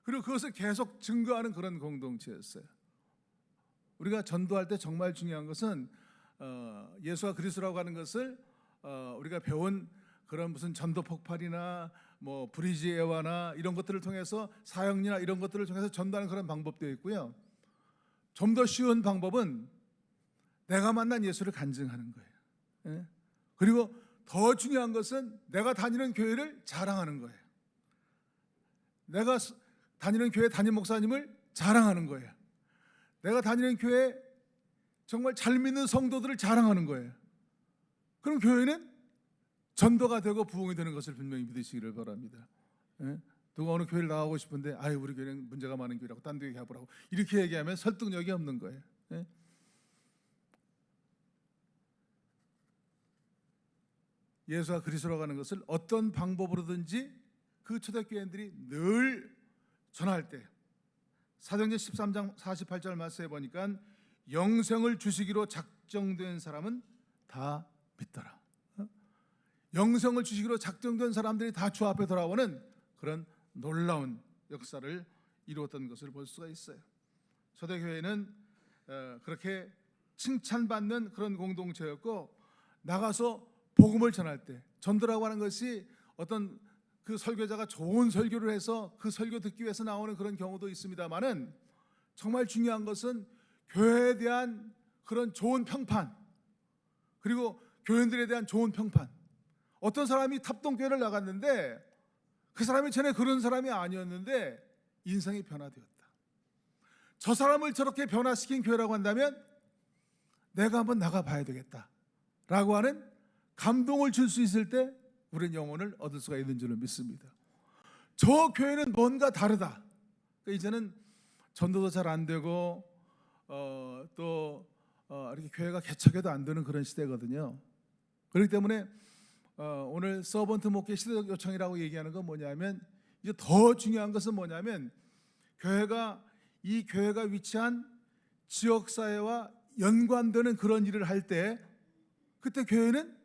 그리고 그것을 계속 증거하는 그런 공동체였어요. 우리가 전도할 때 정말 중요한 것은 예수가 그리스도라고 하는 것을 우리가 배운 그런 무슨 전도 폭발이나 뭐 브리지 에와나 이런 것들을 통해서 사역이나 이런 것들을 통해서 전도하는 그런 방법도 있고요. 좀 더 쉬운 방법은 내가 만난 예수를 간증하는 거예요. 예? 그리고 더 중요한 것은 내가 다니는 교회를 자랑하는 거예요. 내가 다니는 교회 담임 목사님을 자랑하는 거예요. 내가 다니는 교회 정말 잘 믿는 성도들을 자랑하는 거예요. 그럼 교회는 전도가 되고 부흥이 되는 것을 분명히 믿으시기를 바랍니다. 예? 누가 어느 교회를 나가고 싶은데 아유 우리 교회는 문제가 많은 교회라고 딴 데 얘기해보라고 이렇게 얘기하면 설득력이 없는 거예요. 예? 예수가 그리스도라고 하는 것을 어떤 방법으로든지 그 초대교회인들이 늘 전할 때 사도행전 13장 48절 말씀에 보니까 영생을 주시기로 작정된 사람은 다 믿더라. 영생을 주시기로 작정된 사람들이 다 주 앞에 돌아오는 그런 놀라운 역사를 이루었던 것을 볼 수가 있어요. 초대교회는 그렇게 칭찬받는 그런 공동체였고 나가서 복음을 전할 때 전도라고 하는 것이 어떤 그 설교자가 좋은 설교를 해서 그 설교 듣기 위해서 나오는 그런 경우도 있습니다만은 정말 중요한 것은 교회에 대한 그런 좋은 평판 그리고 교인들에 대한 좋은 평판. 어떤 사람이 탑동교회를 나갔는데 그 사람이 전에 그런 사람이 아니었는데 인생이 변화되었다. 저 사람을 저렇게 변화시킨 교회라고 한다면 내가 한번 나가봐야 되겠다 라고 하는 감동을 줄 수 있을 때 우리는 영혼을 얻을 수가 있는 줄로 믿습니다. 저 교회는 뭔가 다르다. 그러니까 이제는 전도도 잘 안 되고 이렇게 교회가 개척해도 안 되는 그런 시대거든요. 그렇기 때문에 오늘 서번트 목회 시대적 요청이라고 얘기하는 건 뭐냐면 이제 더 중요한 것은 뭐냐면 이 교회가 위치한 지역 사회와 연관되는 그런 일을 할 때 그때 교회는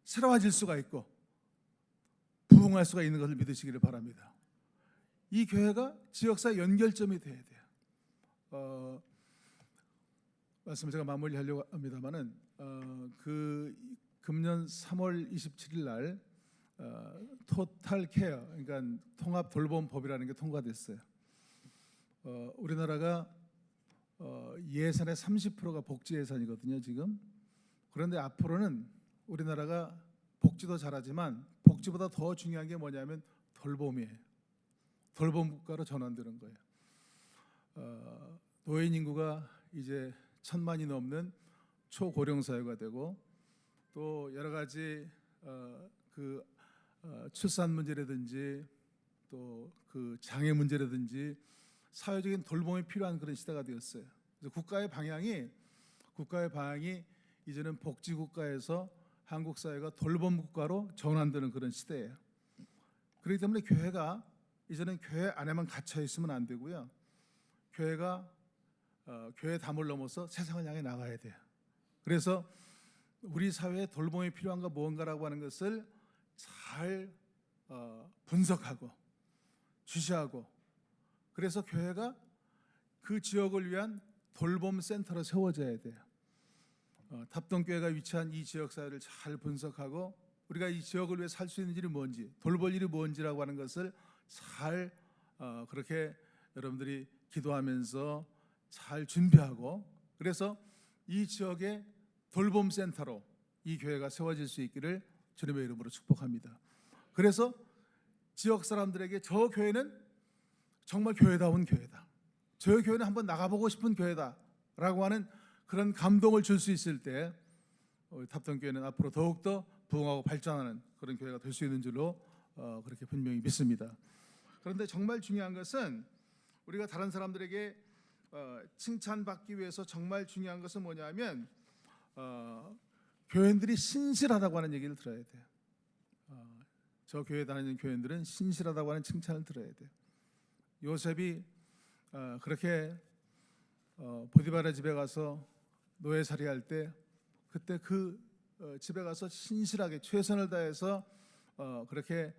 새로워질 수가 있고 부흥할 수가 있는 것을 믿으시기를 바랍니다. 이 교회가 지역사회 연결점이 돼야 돼요. 말씀을 제가 마무리하려고 합니다만은 그 금년 3월 27일 날 토탈 케어, 그러니까 통합 돌봄법이라는 게 통과됐어요. 우리나라가 예산의 30%가 복지 예산이거든요, 지금. 그런데 앞으로는 우리나라가 복지도 잘하지만 복지보다 더 중요한 게 뭐냐면 돌봄이에요. 돌봄 국가로 전환되는 거예요. 노인 인구가 이제 1,000만이 넘는 초고령 사회가 되고 또 여러 가지 출산 문제라든지 또 그 장애 문제라든지 사회적인 돌봄이 필요한 그런 시대가 되었어요. 그래서 국가의 방향이 이제는 복지 국가에서 한국 사회가 돌봄 국가로 전환되는 그런 시대예요. 그렇기 때문에 교회가 이제는 교회 안에만 갇혀 있으면 안 되고요. 교회가 교회 담을 넘어서 세상을 향해 나가야 돼요. 그래서 우리 사회에 돌봄이 필요한가 무언가라고 하는 것을 잘 분석하고 주시하고, 그래서 교회가 그 지역을 위한 돌봄 센터로 세워져야 돼요. 탑동교회가 위치한 이 지역 사회를 잘 분석하고 우리가 이 지역을 위해 살 수 있는 일이 뭔지, 돌볼 일이 뭔지라고 하는 것을 잘 그렇게 여러분들이 기도하면서 잘 준비하고, 그래서 이 지역의 돌봄 센터로 이 교회가 세워질 수 있기를 주님의 이름으로 축복합니다. 그래서 지역 사람들에게 저 교회는 정말 교회다운 교회다, 저 교회는 한번 나가보고 싶은 교회다라고 하는 그런 감동을 줄 수 있을 때 탑동교회는 앞으로 더욱더 부흥하고 발전하는 그런 교회가 될 수 있는 줄로 그렇게 분명히 믿습니다. 그런데 정말 중요한 것은 우리가 다른 사람들에게 칭찬받기 위해서 정말 중요한 것은 뭐냐면 교인들이 신실하다고 하는 얘기를 들어야 돼요. 저 교회 다니는 교인들은 신실하다고 하는 칭찬을 들어야 돼요. 요셉이 그렇게 보디발의 집에 가서 노예살이할 때 그때 그 집에 가서 신실하게 최선을 다해서 그렇게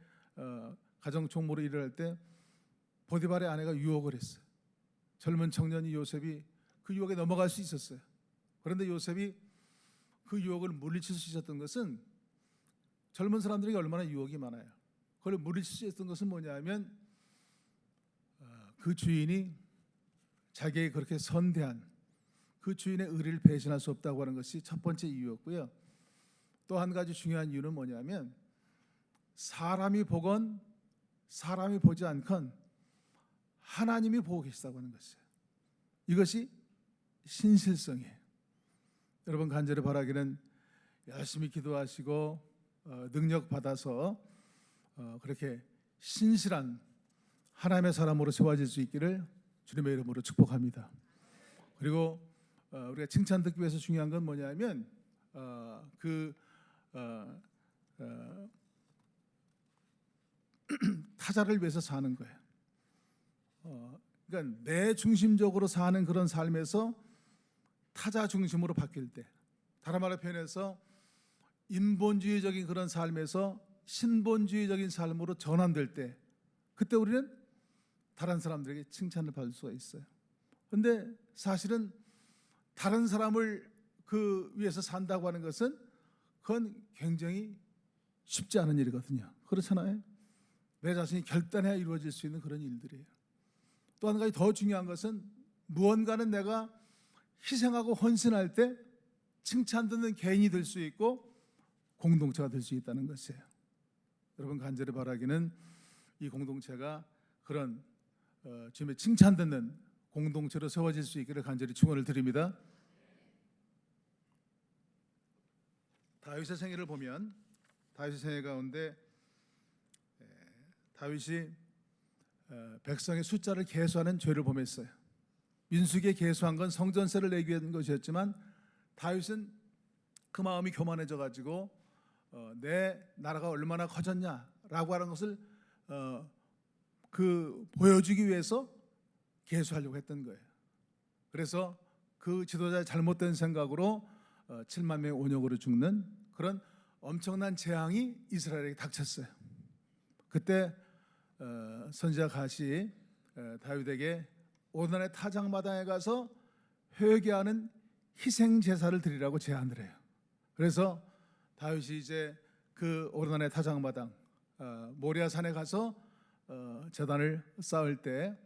가정 총무로 일을 할 때 보디발의 아내가 유혹을 했어요. 젊은 청년이 요셉이 그 유혹에 넘어갈 수 있었어요. 그런데 요셉이 그 유혹을 물리칠 수 있었던 것은, 젊은 사람들에게 얼마나 유혹이 많아요. 그걸 물리칠 수 있었던 것은 뭐냐면 그 주인이 자기에게 그렇게 선대한 그 주인의 의리를 배신할 수 없다고 하는 것이 첫 번째 이유였고요. 또 한 가지 중요한 이유는 뭐냐면 사람이 보건 사람이 보지 않건 하나님이 보고 계시다고 하는 것이에요. 이것이 신실성이에요. 여러분 간절히 바라기는 열심히 기도하시고 능력 받아서 그렇게 신실한 하나님의 사람으로 세워질 수 있기를 주님의 이름으로 축복합니다. 그리고 우리가 칭찬 듣기 위해서 중요한 건 뭐냐면 타자를 위해서 사는 거예요. 그러니까 내 중심적으로 사는 그런 삶에서 타자 중심으로 바뀔 때, 다른 말로 표현해서 인본주의적인 그런 삶에서 신본주의적인 삶으로 전환될 때, 그때 우리는 다른 사람들에게 칭찬을 받을 수가 있어요. 그런데 사실은 다른 사람을 그 위해서 산다고 하는 것은 그건 굉장히 쉽지 않은 일이거든요. 그렇잖아요. 내 자신이 결단해야 이루어질 수 있는 그런 일들이에요. 또 한 가지 더 중요한 것은 무언가는 내가 희생하고 헌신할 때 칭찬 듣는 개인이 될 수 있고 공동체가 될 수 있다는 것이에요. 여러분 간절히 바라기는 이 공동체가 그런 주님의 칭찬 듣는 공동체로 세워질 수 있기를 간절히 축원을 드립니다. 다윗의 생애를 보면 다윗의 생애 가운데 다윗이 백성의 숫자를 계수하는 죄를 범했어요. 민수기에 계수한 건 성전세를 내기 위한 것이었지만 다윗은 그 마음이 교만해져 가지고 내 나라가 얼마나 커졌냐라고 하는 것을 보여주기 위해서 계수하려고 했던 거예요. 그래서 그 지도자의 잘못된 생각으로 7만 명의 온역으로 죽는 그런 엄청난 재앙이 이스라엘에게 닥쳤어요. 그때 선지자 갓이 다윗에게 오르난의 타작마당에 가서 회개하는 희생 제사를 드리라고 제안을 해요. 그래서 다윗이 이제 그 오르난의 타작마당 모리아산에 가서 제단을 쌓을 때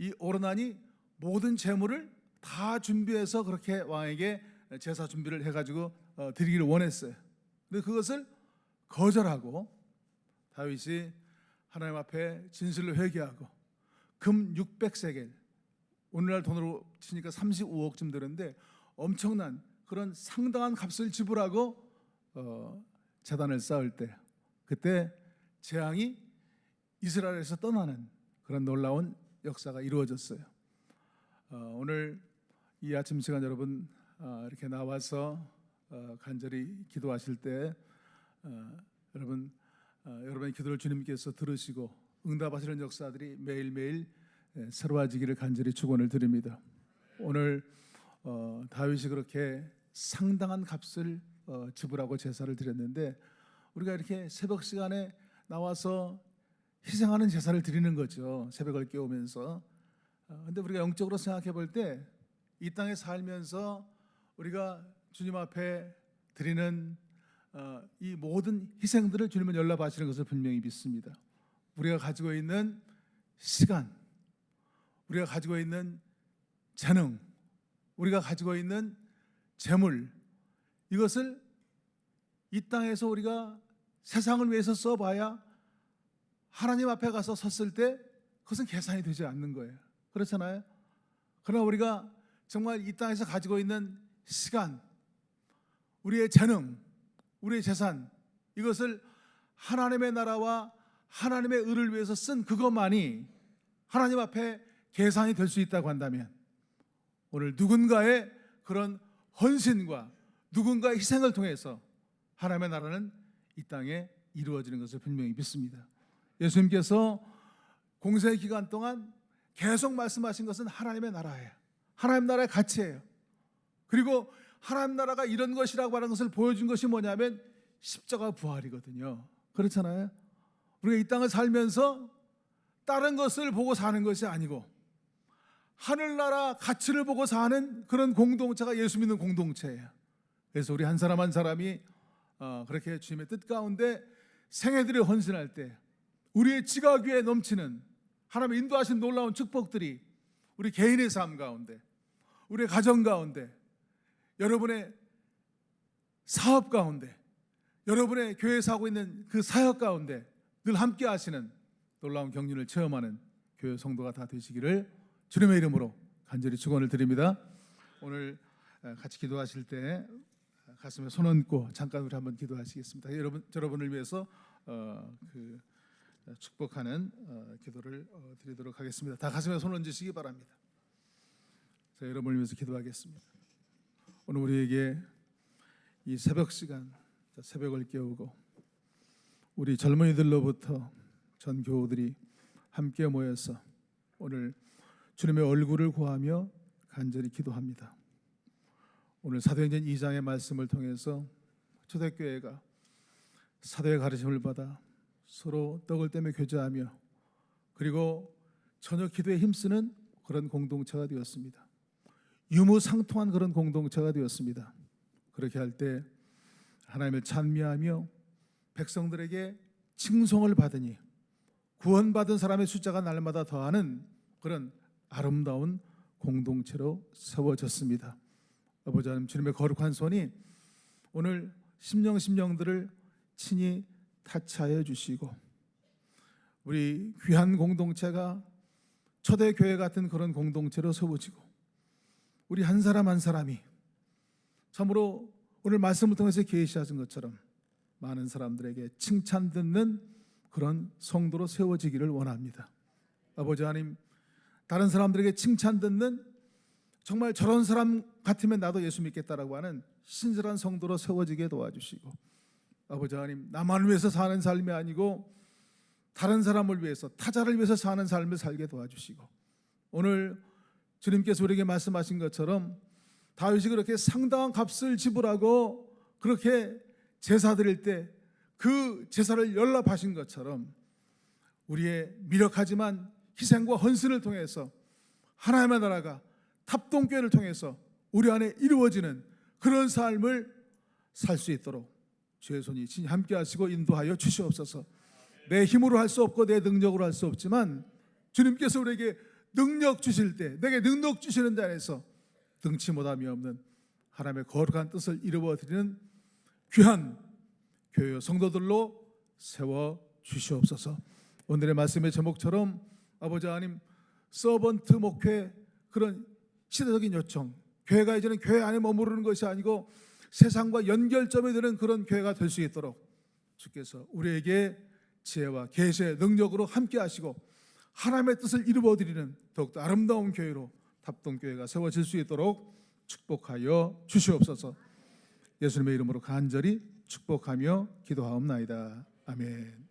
이 오르난이 모든 제물을 다 준비해서 그렇게 왕에게 제사 준비를 해가지고 드리기를 원했어요. 근데 그것을 거절하고 다윗이 하나님 앞에 진실로 회개하고 금 600세겔, 오늘날 돈으로 치니까 35억쯤 되는데 엄청난 그런 상당한 값을 지불하고 제단을 쌓을 때, 그때 재앙이 이스라엘에서 떠나는 그런 놀라운 역사가 이루어졌어요. 오늘 이 아침 시간 여러분 이렇게 나와서 간절히 기도하실 때 여러분의 기도를 주님께서 들으시고 응답하시는 역사들이 매일매일 새로워지기를 간절히 축원을 드립니다. 오늘 다윗이 그렇게 상당한 값을 지불하고 제사를 드렸는데, 우리가 이렇게 새벽 시간에 나와서 희생하는 제사를 드리는 거죠. 새벽을 깨우면서. 근데 우리가 영적으로 생각해 볼 때 이 땅에 살면서 우리가 주님 앞에 드리는 이 모든 희생들을 주님은 연락하시는 것을 분명히 믿습니다. 우리가 가지고 있는 시간, 우리가 가지고 있는 재능, 우리가 가지고 있는 재물, 이것을 이 땅에서 우리가 세상을 위해서 써봐야 하나님 앞에 가서 섰을 때 그것은 계산이 되지 않는 거예요. 그렇잖아요. 그러나 우리가 정말 이 땅에서 가지고 있는 시간, 우리의 재능, 우리의 재산, 이것을 하나님의 나라와 하나님의 의를 위해서 쓴 그것만이 하나님 앞에 계산이 될 수 있다고 한다면, 오늘 누군가의 그런 헌신과 누군가의 희생을 통해서 하나님의 나라는 이 땅에 이루어지는 것을 분명히 믿습니다. 예수님께서 공세 기간 동안 계속 말씀하신 것은 하나님의 나라예요. 하나님 나라의 가치예요. 그리고 하나님 나라가 이런 것이라고 하는 것을 보여준 것이 뭐냐면 십자가 부활이거든요. 그렇잖아요. 우리가 이 땅을 살면서 다른 것을 보고 사는 것이 아니고 하늘나라 가치를 보고 사는 그런 공동체가 예수 믿는 공동체예요. 그래서 우리 한 사람 한 사람이 그렇게 주님의 뜻 가운데 생애들을 헌신할 때 우리의 지각 위에 넘치는 하나님 인도하신 놀라운 축복들이 우리 개인의 삶 가운데, 우리의 가정 가운데, 여러분의 사업 가운데, 여러분의 교회에서 하고 있는 그 사역 가운데 늘 함께 하시는 놀라운 경륜을 체험하는 교회 성도가 다 되시기를 주님의 이름으로 간절히 축원을 드립니다. 오늘 같이 기도하실 때 가슴에 손 얹고 잠깐 우리 한번 기도하시겠습니다. 여러분을 위해서 축복하는 기도를 드리도록 하겠습니다. 다 가슴에 손 얹으시기 바랍니다. 자, 여러분을 위해서 기도하겠습니다. 오늘 우리에게 이 새벽 시간, 새벽을 깨우고 우리 젊은이들로부터 전 교우들이 함께 모여서 오늘 주님의 얼굴을 구하며 간절히 기도합니다. 오늘 사도행전 2장의 말씀을 통해서 초대교회가 사도의 가르침을 받아 서로 떡을 떼며 교제하며 그리고 저녁 기도에 힘쓰는 그런 공동체가 되었습니다. 유무상통한 그런 공동체가 되었습니다. 그렇게 할 때 하나님을 찬미하며 백성들에게 칭송을 받으니 구원받은 사람의 숫자가 날마다 더하는 그런 아름다운 공동체로 세워졌습니다. 아버지 하나님, 주님의 거룩한 손이 오늘 심령들을 친히 타치하여 주시고 우리 귀한 공동체가 초대교회 같은 그런 공동체로 세워지고 우리 한 사람 한 사람이 참으로 오늘 말씀을 통해서 계시하신 것처럼 많은 사람들에게 칭찬 듣는 그런 성도로 세워지기를 원합니다. 아버지 하나님, 다른 사람들에게 칭찬 듣는 정말 저런 사람 같으면 나도 예수 믿겠다라고 하는 신실한 성도로 세워지게 도와주시고, 아버지 하나님, 나만 위해서 사는 삶이 아니고 다른 사람을 위해서, 타자를 위해서 사는 삶을 살게 도와주시고, 오늘 주님께서 우리에게 말씀하신 것처럼 다윗이 그렇게 상당한 값을 지불하고 그렇게 제사 드릴 때 그 제사를 연락하신 것처럼 우리의 미력하지만 희생과 헌신을 통해서 하나님의 나라가 탑동교회를 통해서 우리 안에 이루어지는 그런 삶을 살 수 있도록 주의 손이 친히 함께 하시고 인도하여 주시옵소서. 내 힘으로 할 수 없고 내 능력으로 할 수 없지만 주님께서 우리에게 능력 주실 때, 내게 능력 주시는 데 안에서 등치 못함이 없는 하나님의 거룩한 뜻을 이루어드리는 귀한 교회 성도들로 세워 주시옵소서. 오늘의 말씀의 제목처럼 아버지 하나님, 서번트 목회, 그런 시대적인 요청, 교회가 이제는 교회 안에 머무르는 것이 아니고 세상과 연결점이 되는 그런 교회가 될 수 있도록 주께서 우리에게 지혜와 계시의 능력으로 함께 하시고 하나님의 뜻을 이루어 드리는 더욱더 아름다운 교회로 답동교회가 세워질 수 있도록 축복하여 주시옵소서. 예수님의 이름으로 간절히 축복하며 기도하옵나이다. 아멘.